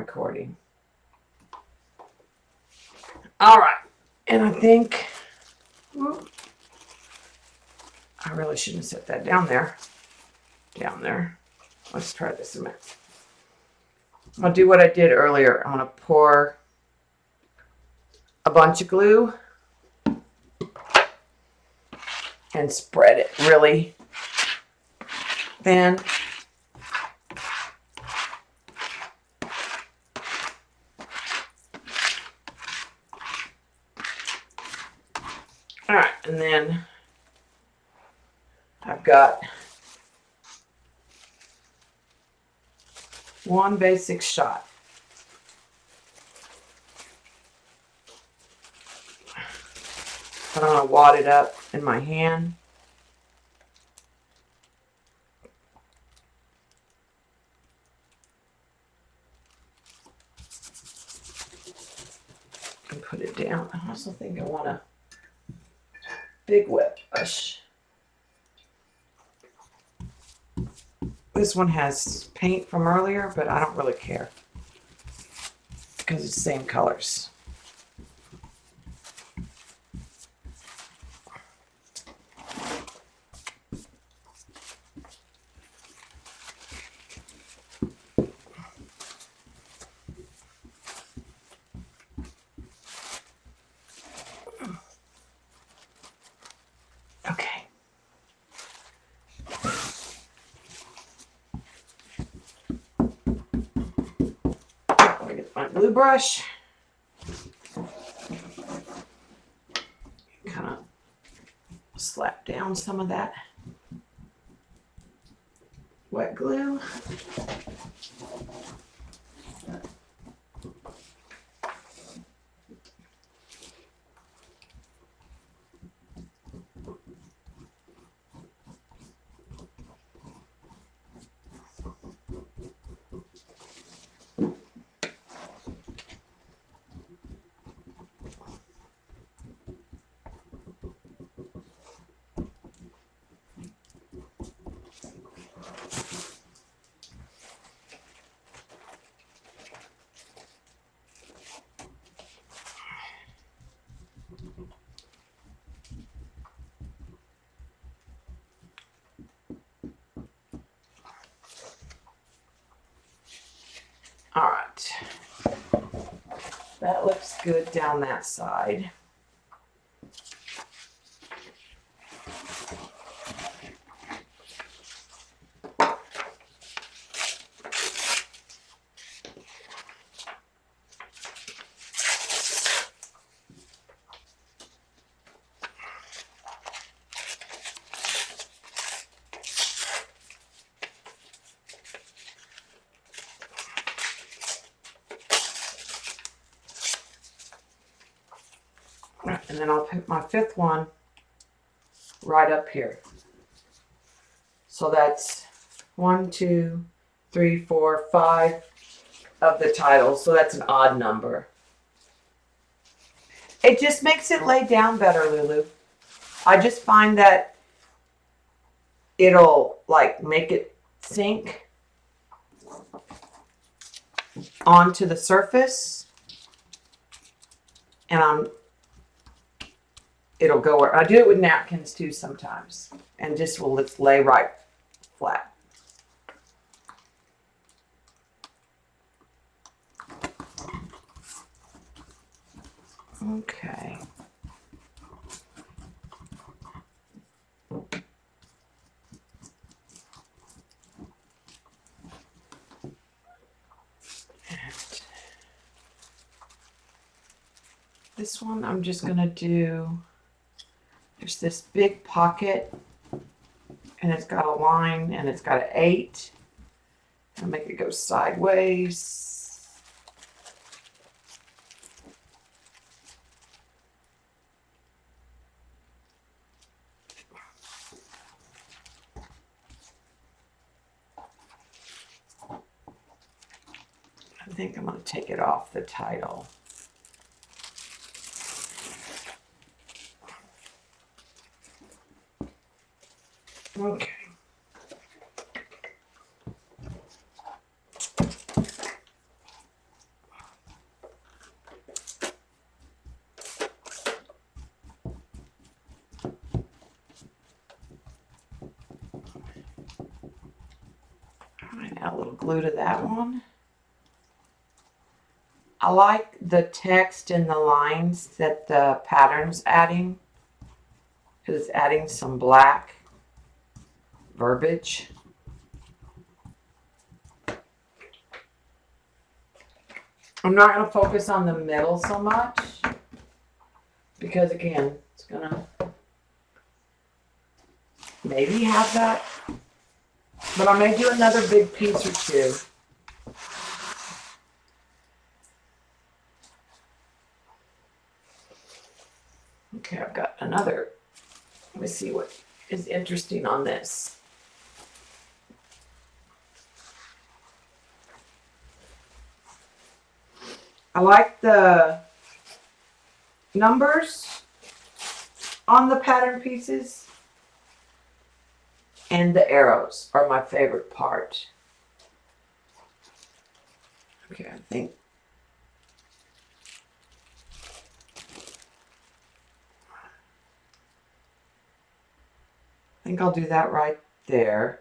recording. All right. And I think, I really shouldn't set that down there. Let's try this a minute. I'll do what I did earlier. I'm going to pour a bunch of glue and spread it really thin. All right, and then I've got one basic shot. I'm going to wad it up in my hand. And put it down. I also think I want a big wet brush. This one has paint from earlier, but I don't really care because it's the same colors. Okay. I'm gonna get my glue brush. Kind of slap down some of that wet glue. All right, that looks good down that side. And then I'll put my fifth one right up here. So that's 1, 2, 3, 4, 5 of the titles. So that's an odd number. It just makes it lay down better, Lulu. I just find that it'll like make it sink onto the surface. And it'll go where I do it with napkins too sometimes, and just will lay right flat. Okay. And this one I'm just gonna do. There's this big pocket, and it's got a line, and it's got an 8. I'll make it go sideways. I think I'm going to take it off the title. Okay. Add a little glue to that one. I like the text in the lines that the pattern's adding, because it's adding some black verbiage. I'm not going to focus on the middle so much, because again, it's going to maybe have that, but I may do another big piece or two. Okay, I've got another. Let me see what is interesting on this. I like the numbers on the pattern pieces, and the arrows are my favorite part. Okay, I think I'll do that right there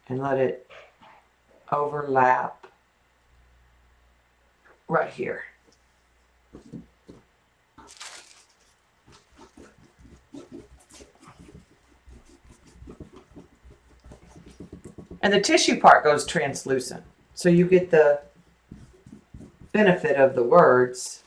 and let it overlap right here. And the tissue part goes translucent, so you get the benefit of the words.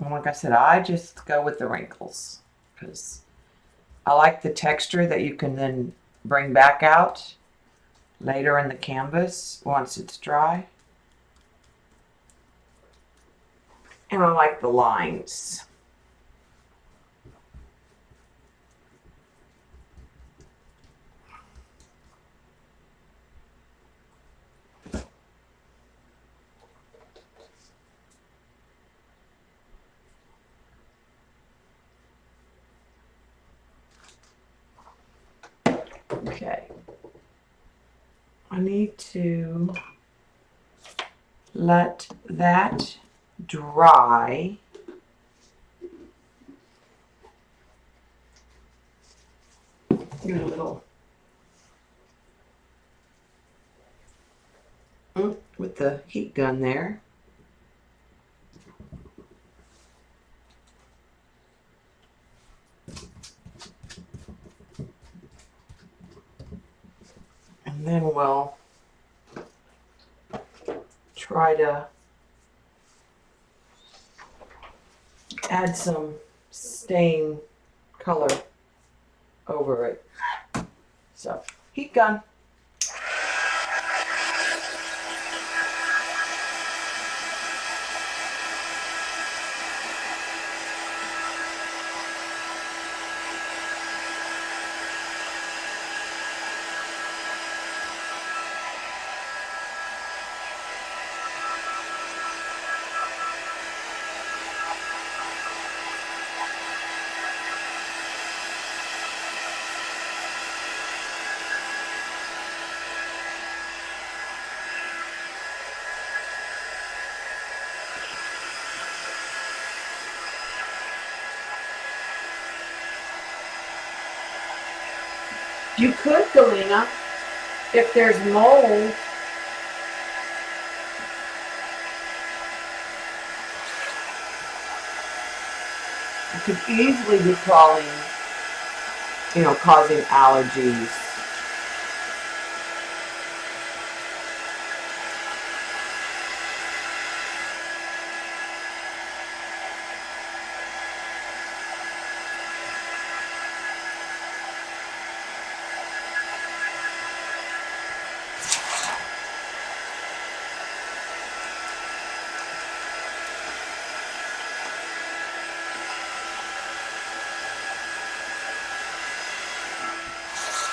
And like I said, I just go with the wrinkles because I like the texture that you can then bring back out later in the canvas once it's dry. And I like the lines. Okay. I need to let that dry. Get a little with the heat gun there. And then we'll try to add some stain color over it. So, heat gun. You could, Galena, if there's mold, it could easily be causing allergies.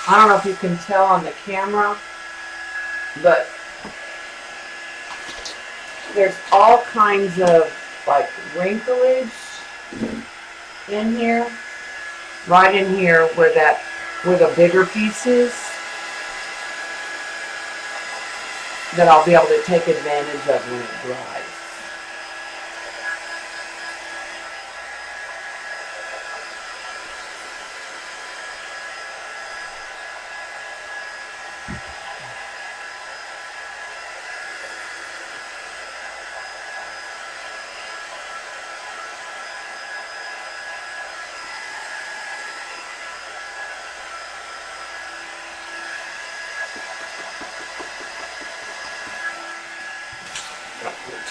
I don't know if you can tell on the camera, but there's all kinds of like wrinklage in here, right in here where the bigger piece is, that I'll be able to take advantage of when it dries.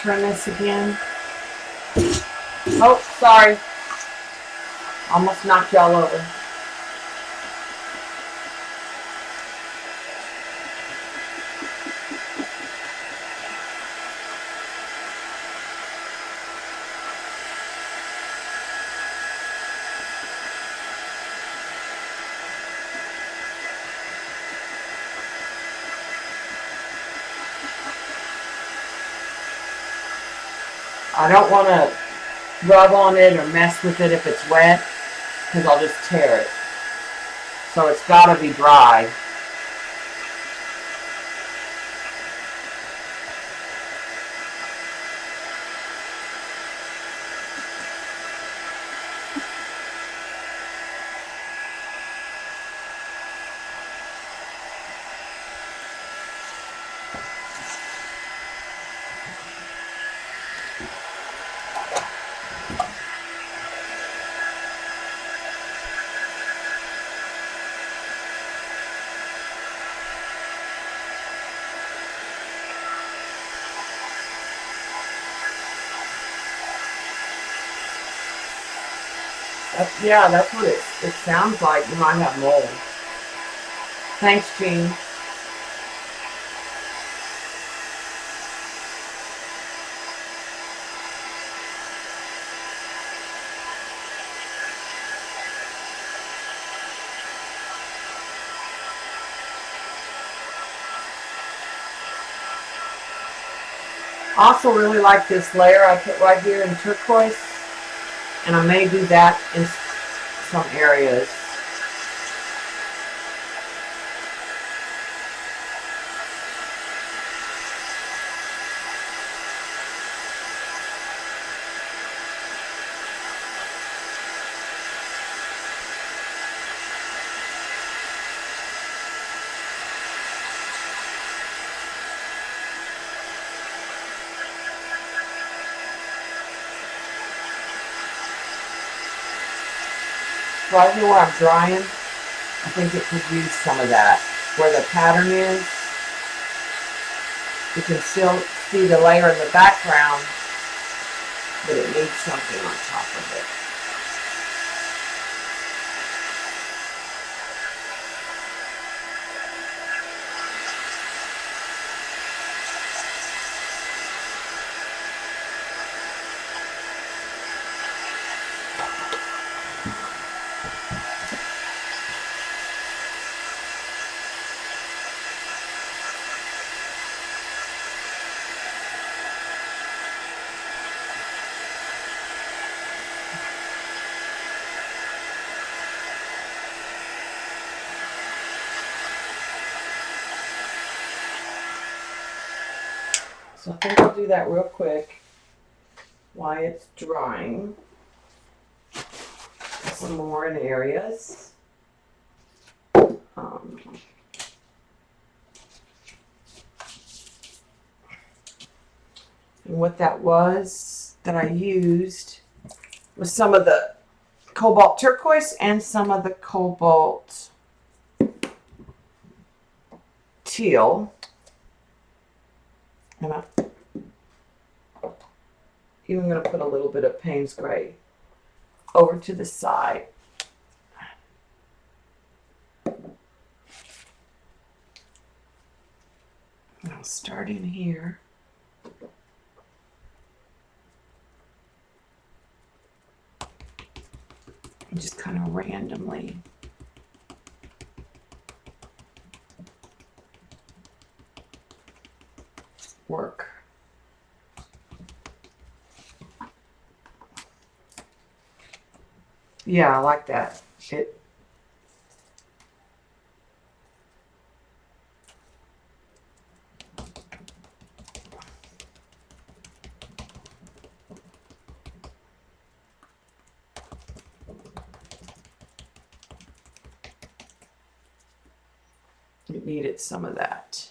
Turn this again. Oh, sorry. Almost knocked y'all over. I don't want to rub on it or mess with it if it's wet, because I'll just tear it. So it's got to be dry. Yeah, that's what it sounds like. You might have mold. Thanks, Jean. I also really like this layer I put right here in turquoise, and I may do that in some areas. Right here where I'm drying, I think it could use some of that. Where the pattern is, you can still see the layer in the background, but it needs something on top of it. So I think I'll do that real quick while it's drying. Some more in areas. And what that was that I used was some of the cobalt turquoise and some of the cobalt teal. And I'm even going to put a little bit of Payne's Gray over to the side. And I'll start in here. And just kind of randomly work Yeah, I like that. It. It needed some of that.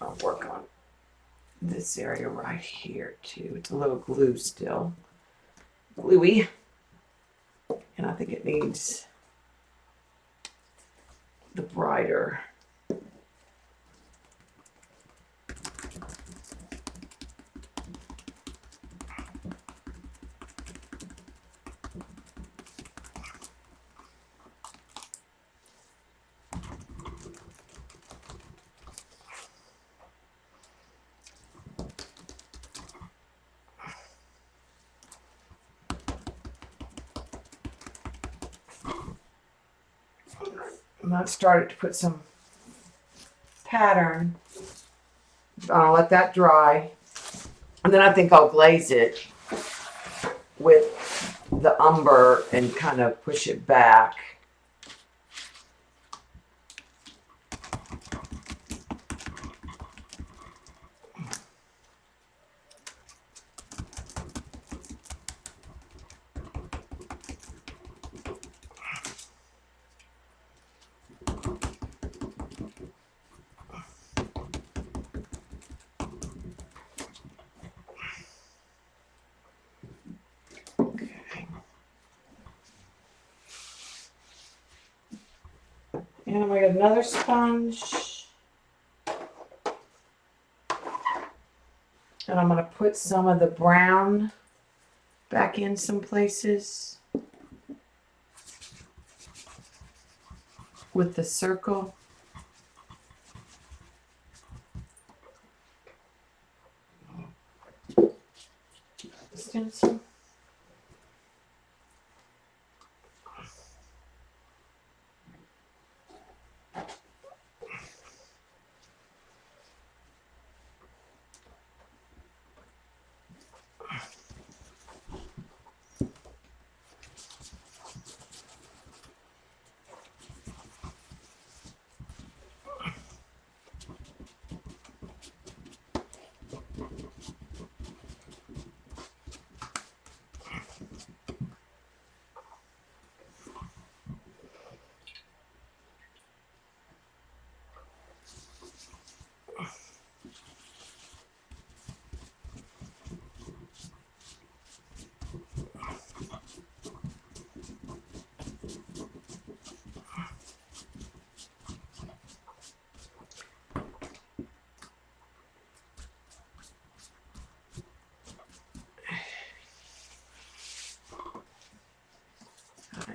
I'll work on this area right here too. It's a little glue still. Gluey. And I think it needs the brighter. And I've started to put some pattern. I'll let that dry. And then I think I'll glaze it with the umber and kind of push it back. And I got another sponge. And I'm going to put some of the brown back in some places with the circle. Stencil.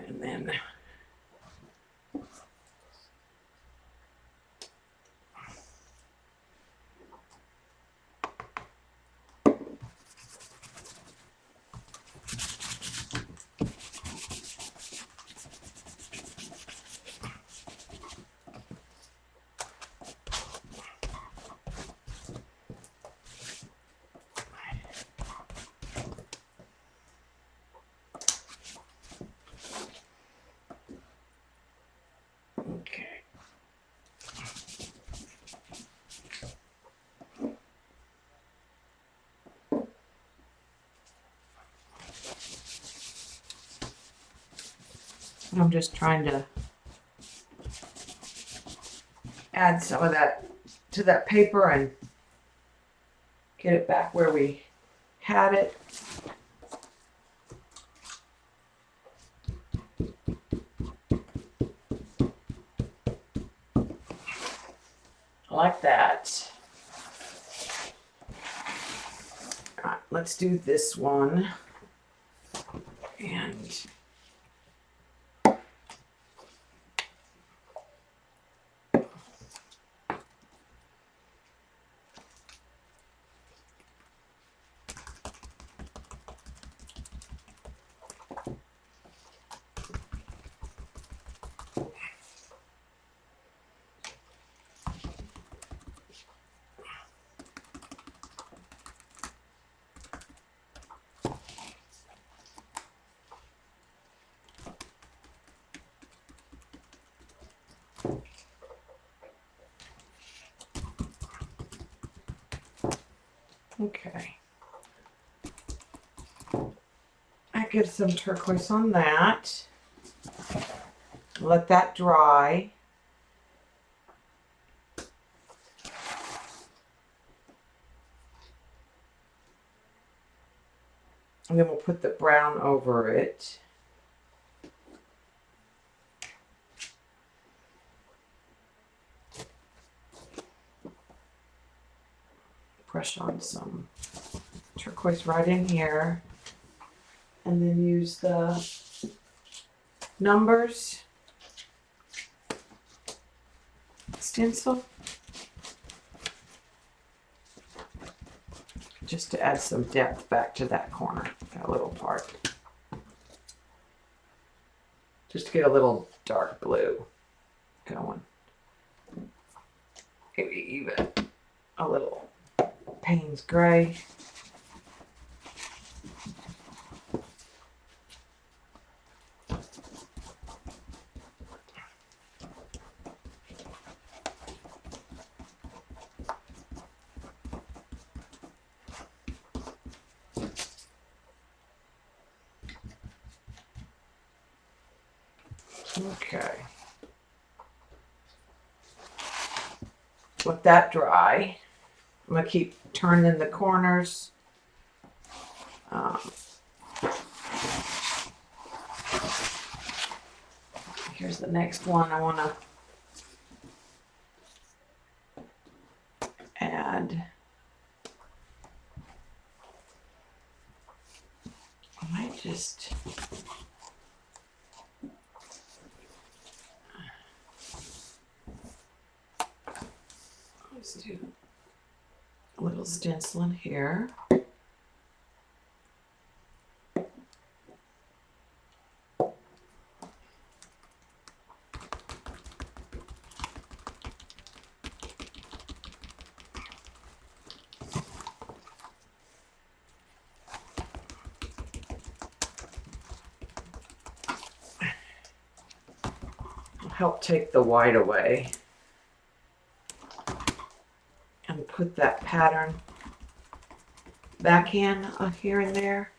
And then okay. I'm just trying to add some of that to that paper and get it back where we had it. Like that. All right, let's do this one. And Okay. I get some turquoise on that. Let that dry. And then we'll put the brown over it. Brush on some turquoise right in here. And then use the numbers stencil just to add some depth back to that corner, that little part. Just to get a little dark blue going. Maybe even a little Payne's gray. Okay. Let that dry. I'm going to keep turning the corners. Here's the next one I want to add. I might just... Let's do a little stencil in here. Help take the white away and put that pattern back in here and there.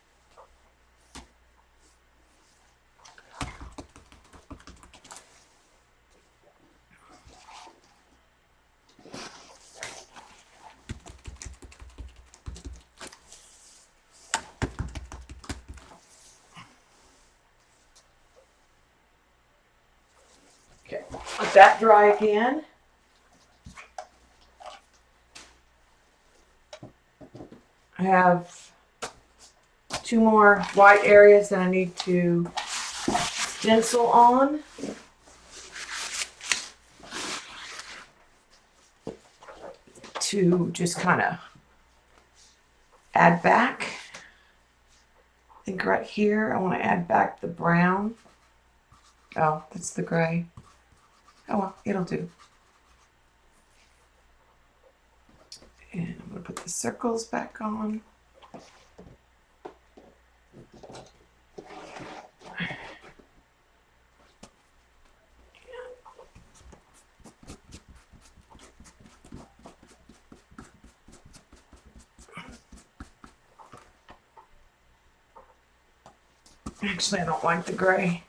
Okay, let that dry again. I have 2 more white areas that I need to stencil on. To just kind of add back. I think right here I want to add back the brown. Oh, that's the gray. Oh well, it'll do. And I'm going to put the circles back on. Actually, I don't like the gray.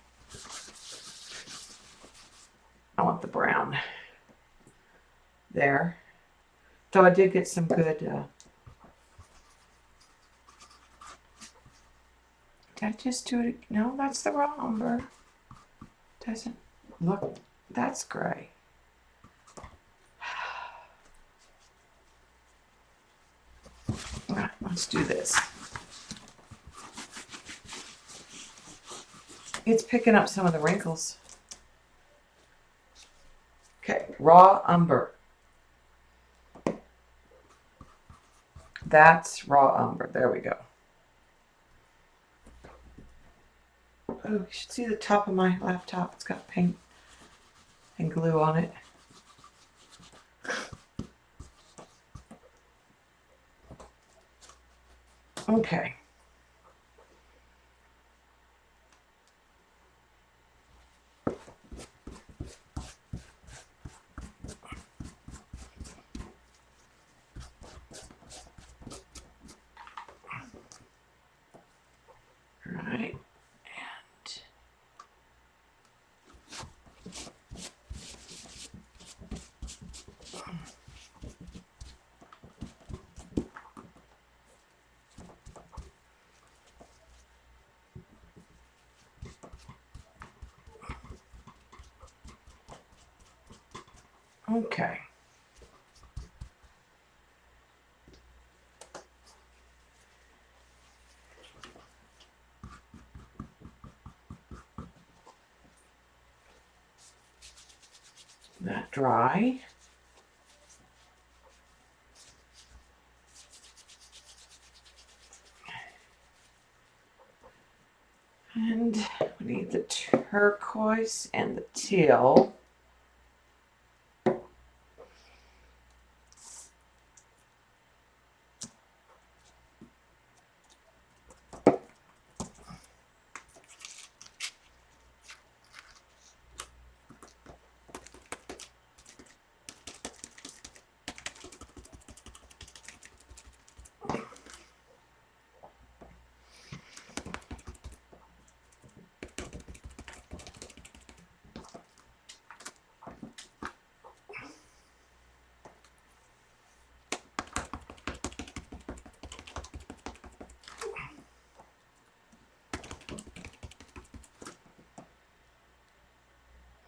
I want the brown there. So I did get some good, did I just do it? No, that's the raw umber. Doesn't look, that's gray. All right, let's do this. It's picking up some of the wrinkles. Okay, raw umber. That's raw umber. There we go. Oh, you should see the top of my laptop. It's got paint and glue on it. Okay. Okay. That dry. And we need the turquoise and the teal.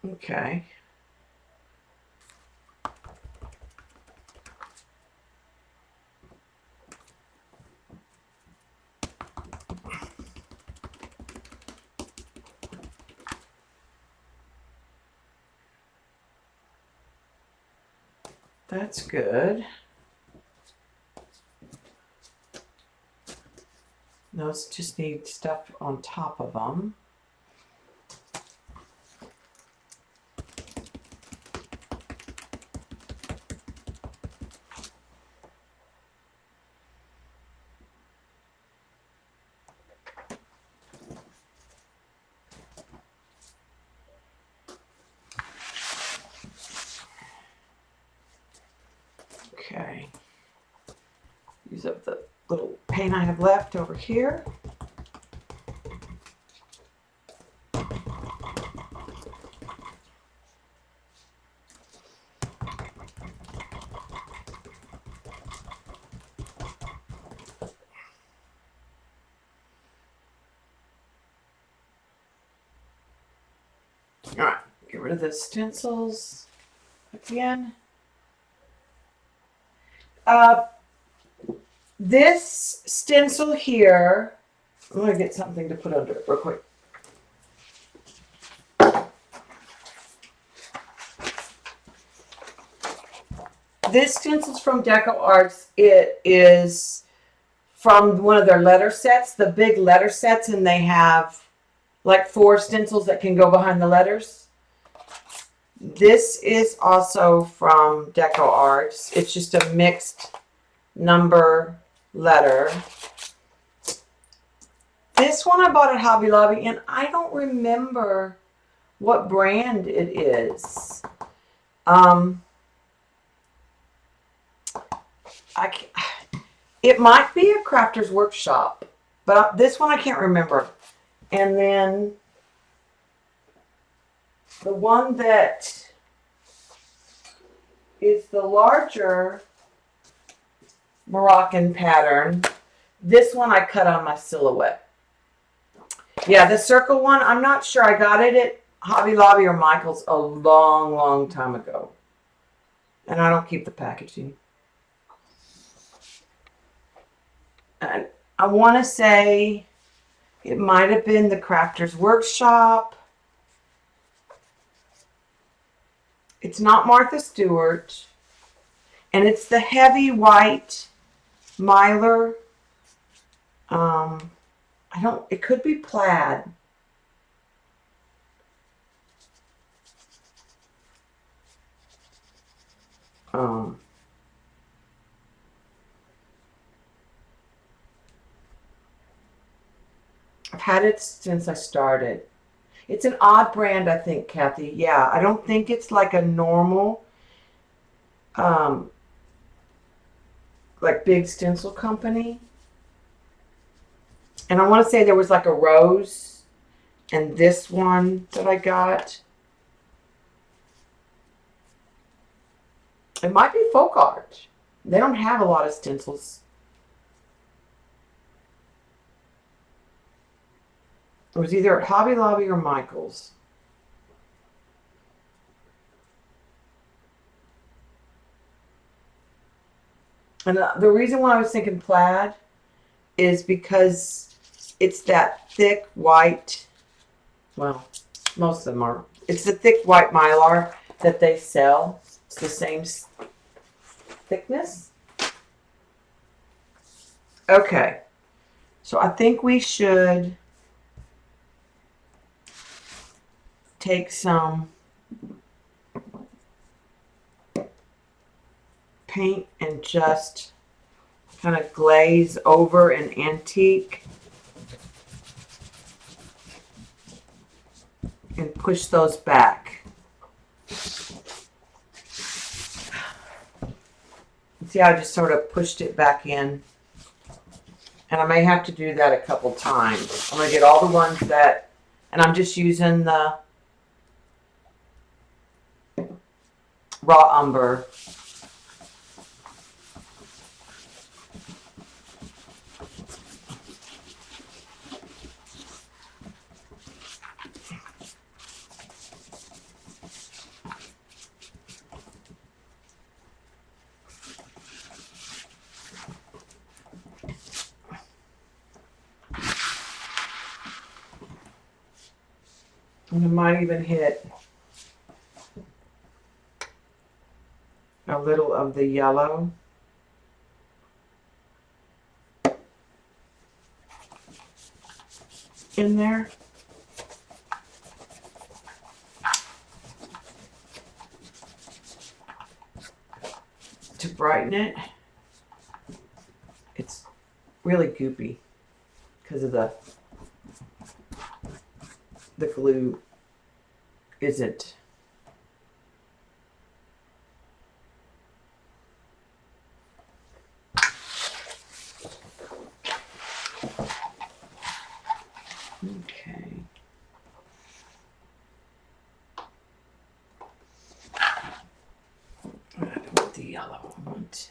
Okay. That's good. Those just need stuff on top of them. Okay. Use up the little paint I have left over here. All right, get rid of the stencils again. This stencil here, I'm gonna get something to put under it real quick. This stencil's from Deco Arts. It is from one of their letter sets, the big letter sets, and they have like 4 stencils that can go behind the letters. This is also from Deco Arts. It's just a mixed number letter. This one I bought at Hobby Lobby, and I don't remember what brand it is. It might be a Crafter's Workshop, but this one I can't remember. And then the one that is the larger Moroccan pattern, this one I cut on my silhouette. Yeah, the circle one, I'm not sure. I got it at Hobby Lobby or Michael's a long, long time ago. And I don't keep the packaging. And I want to say it might have been the Crafter's Workshop. It's not Martha Stewart. And it's the heavy white Mylar. It could be plaid. I've had it since I started. It's an odd brand, I think, Kathy. Yeah, I don't think it's like a normal, like big stencil company. And I want to say there was like a rose and this one that I got. It might be Folk Art. They don't have a lot of stencils. It was either at Hobby Lobby or Michael's. And the reason why I was thinking plaid is because it's that thick white, well, most of them are, it's the thick white mylar that they sell. It's the same thickness. Okay, so I think we should take some paint and just kind of glaze over an antique and push those back. See how I just sort of pushed it back in? And I may have to do that a couple times. I'm going to get all the ones that, and I'm just using the raw umber. And I might even hit a little of the yellow. In there. To brighten it. It's really goopy because of the glue isn't. Okay. I don't want the yellow. I want.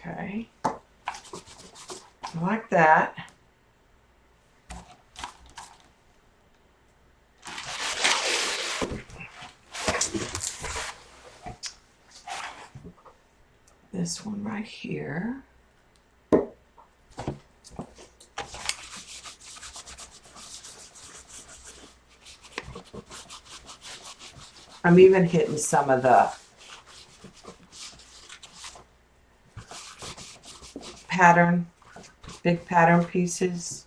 Okay. Like that. This one right here. I'm even hitting some of the pattern, big pattern pieces.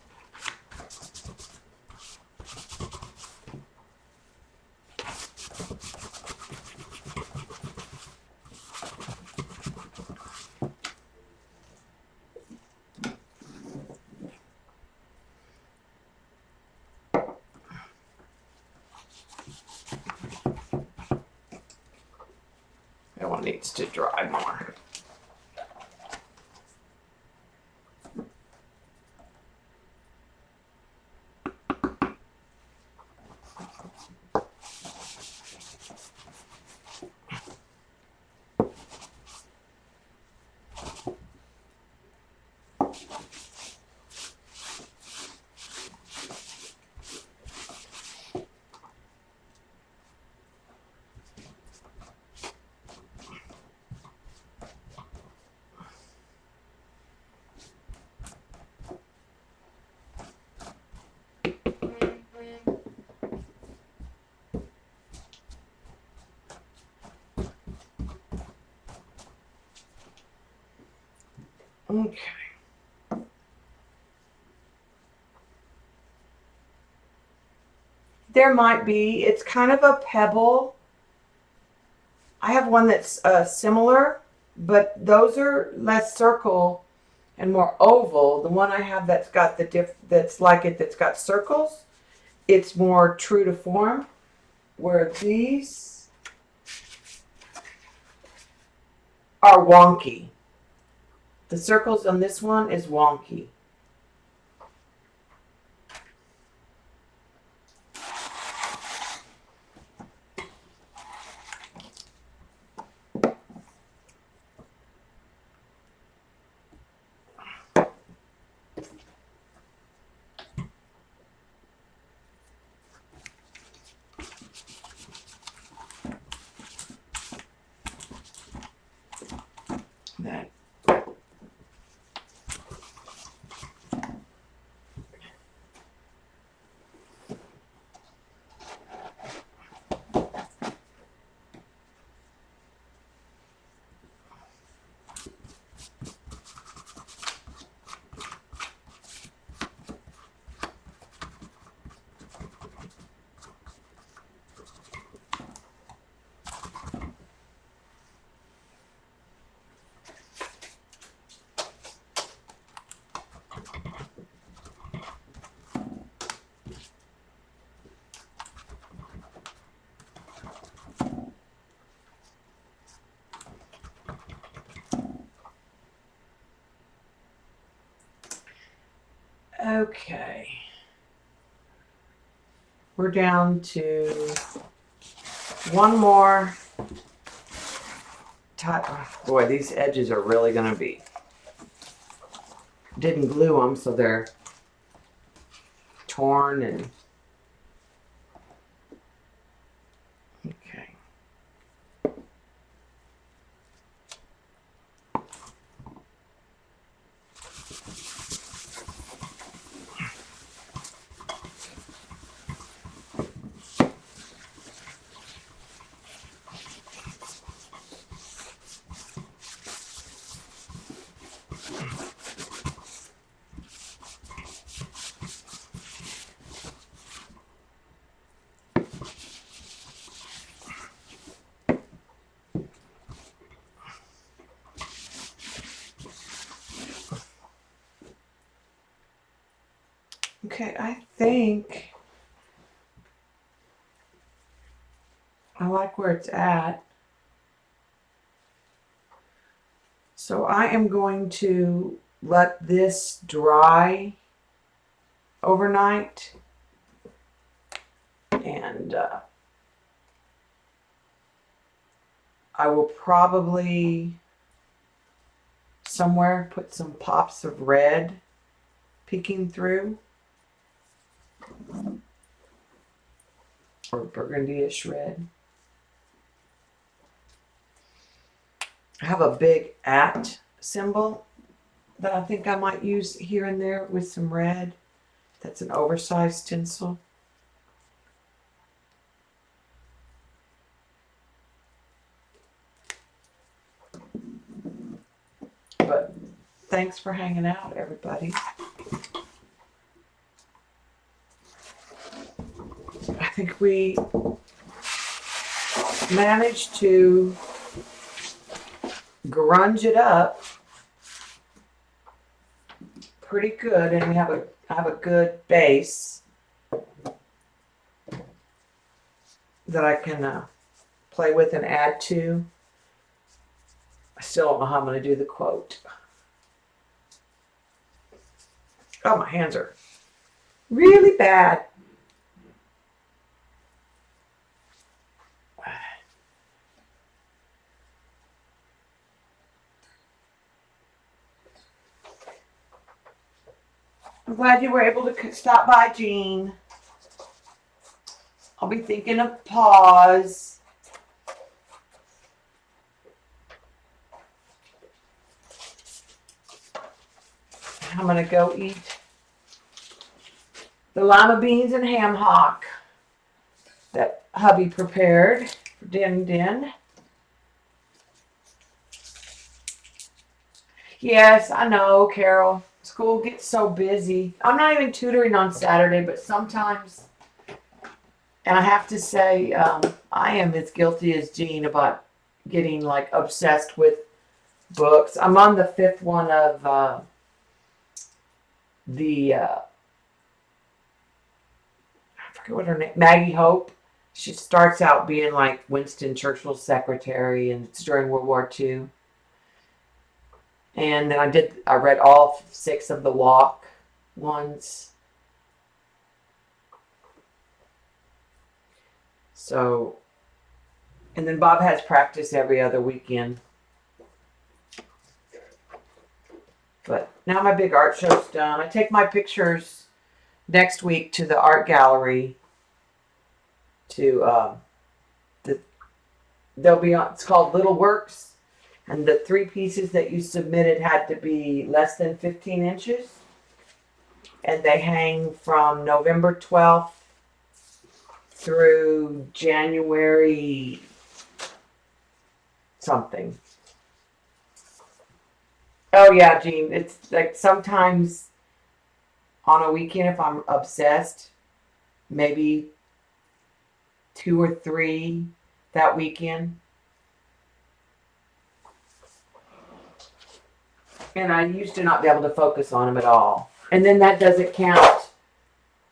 That one needs to dry more. Okay. There might be, it's kind of a pebble. I have one that's similar, but those are less circle and more oval. The one I have that's got that's like it, that's got circles, it's more true to form. Where these are wonky. The circles on this one is wonky. That. Okay. We're down to one more type. Boy, these edges are really going to be. Didn't glue them, so they're torn and. Okay. Okay, I think I like where it's at. So I am going to let this dry overnight, and I will probably somewhere put some pops of red peeking through, or burgundy-ish red. I have a big @ symbol that I think I might use here and there with some red. That's an oversized stencil. But thanks for hanging out, everybody. I think we managed to grunge it up pretty good, and we have a good base that I can play with and add to. I still don't know how I'm going to do the quote. Oh, my hands are really bad. I'm glad you were able to stop by, Jean. I'll be thinking of pause. I'm going to go eat the lima beans and ham hock that hubby prepared for Din. Yes, I know, Carol. School gets so busy. I'm not even tutoring on Saturday, but sometimes, and I have to say, I am as guilty as Jean about getting like obsessed with books. I'm on the 5th one of the I forget what her name, Maggie Hope. She starts out being like Winston Churchill's secretary, and it's during World War II. And then I read all 6 of the Walk ones. So, and then Bob has practice every other weekend. But now my big art show's done. I take my pictures next week to the art gallery. They'll be on. It's called Little Works, and the 3 pieces that you submitted had to be less than 15 inches, and they hang from November 12th through January something. Oh yeah, Jean. It's like sometimes on a weekend, if I'm obsessed, maybe 2 or 3 that weekend. And I used to not be able to focus on them at all. And then that doesn't count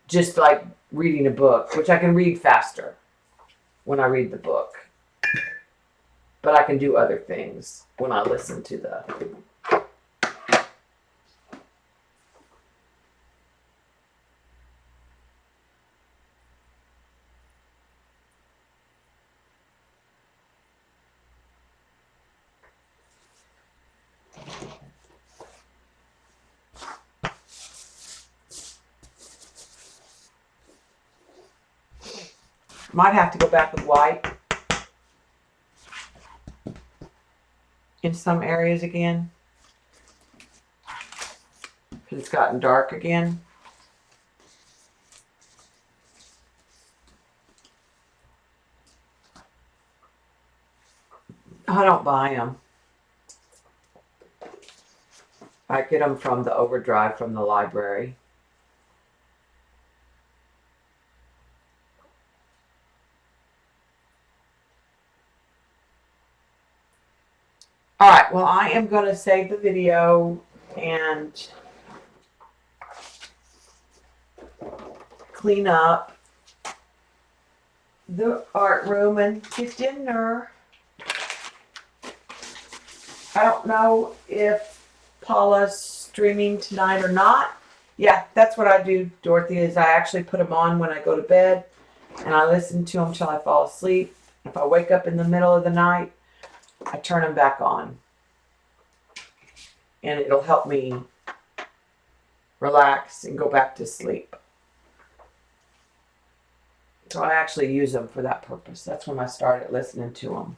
just like reading a book, which I can read faster when I read the book. But I can do other things when I listen to the... Might have to go back with white in some areas again, because it's gotten dark again. I don't buy them. I get them from the Overdrive from the library. All right, well, I am going to save the video and clean up the art room and get dinner. I don't know if Paula's streaming tonight or not. Yeah, that's what I do, Dorothy, is I actually put them on when I go to bed, and I listen to them till I fall asleep. If I wake up in the middle of the night, I turn them back on. And it'll help me relax and go back to sleep. So I actually use them for that purpose. That's when I started listening to them.